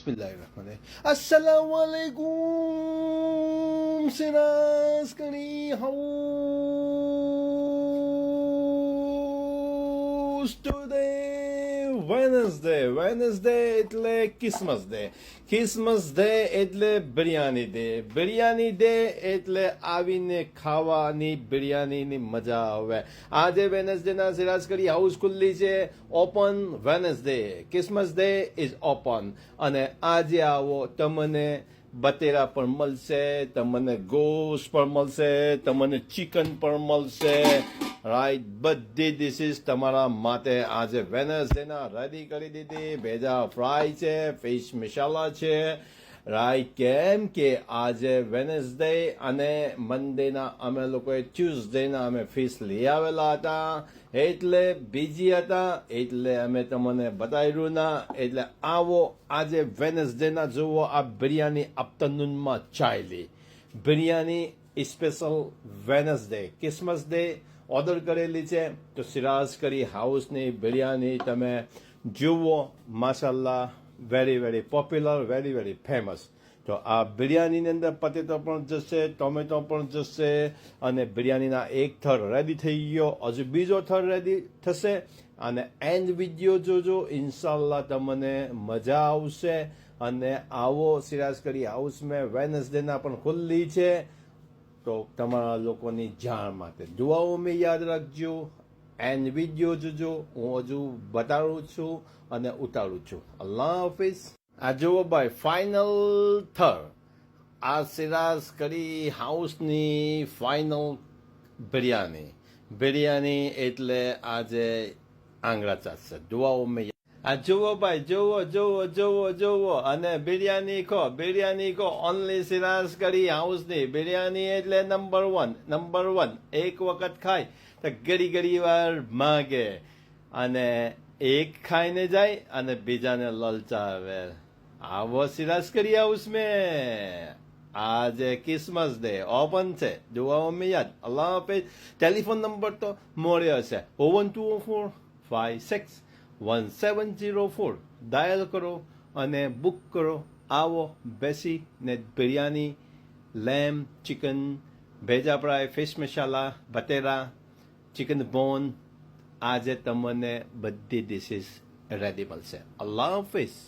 Bismillahirrahmanirrahim. Assalamualaikum Sinaskani house today Wednesday એટલે Christmas Day એટલે biryani day એટલે આવીને ખાવાની બિરયાનીની મજા આવે. આજે વેનસડે ના સિરાજકરી હાઉસ ખુલ્લી છે, open Wednesday, Christmas day is open. અને આજે આવો, તમને બટેરા પણ મળશે, તમને ગોશ પણ મળશે, તમને ચિકન પણ મળશે, રાઈટ. બધી ડિશિસ તમારા માટે આજે વેનસડેના રેડી કરી દીધી. ભેજા ફ્રાય છે, ફિશ મસાલા છે, રાઈટ. કેમ કે આજે વેનસડે અને મંડેના અમે લોકોએ ટ્યુઝડેના અમે ફિશ લઈ આવેલા હતા, એટલે બીજી હતા, એટલે અમે તમને બતાવ્યું ના. એટલે આવો આજે વેનસડેના જુઓ આ બિરયાની આફ્ટરનૂનમાં ચાલી biryani special Wednesday Christmas day order કરેલી છે. તો સિરાજકરી હાઉસની બિરયાની તમે જુઓ, માશાલ્લાહ, very very popular, very very famous. તો આ બિરયાનીની અંદર પટેટો પણ જશે, ટોમેટો પણ જશે, અને બિરયાનીના એક થર રેડી થઈ ગયો, હજુ બીજો થર રેડી થશે. અને એન્ડ વિડીયો જોજો, ઇન્શાલ્લાહ તમને મજા આવશે. અને આવો સિરાજકરી હાઉસમાં વેનસડેના પણ ખુલ્લી છે, તો તમારા લોકોની જાણ માટે દુઆઓ મેં યાદ રાખજો. એન્ડ વિડીયો જોજો, હું હજુ બતાડું છું અને ઉતારું છું. અલ્લાહ હાફિઝ. આ જુઓ ભાઈ, ફાઇનલ થર, આ સિરાજકરી હાઉસની ફાઇનલ બિરયાની એટલે આજે આંગળા ચાટશે. દુઆઓ મેં આ જુઓ ભાઈ, જુઓ. અને બિરયાની ખો ઓનલી સિરાજકરી હાઉસની બિરયાની એટલે નંબર વન. એક વખત ખાય તો ઘડી વાર માગે, અને એક ખાઈને જાય અને બીજાને લલચાવે. આવો સિરાજકરી હાઉસ મેં આજે ક્રિસમસ ડે ઓપન છે. દુઆઓ મેં યાદ. અલ્લાહ હાફિઝ. ટેલિફોન નંબર તો મળ્યો છે, 01204561704. ડાયલ કરો અને બુક કરો. આવો બેસીને biryani, lamb, chicken, ભેજા fry, fish મસાલા, બટેરા, ચિકન બોન, આજે તમને બધી ડિશિસ રેડી મળશે. અલ્લાહ હાફિઝ.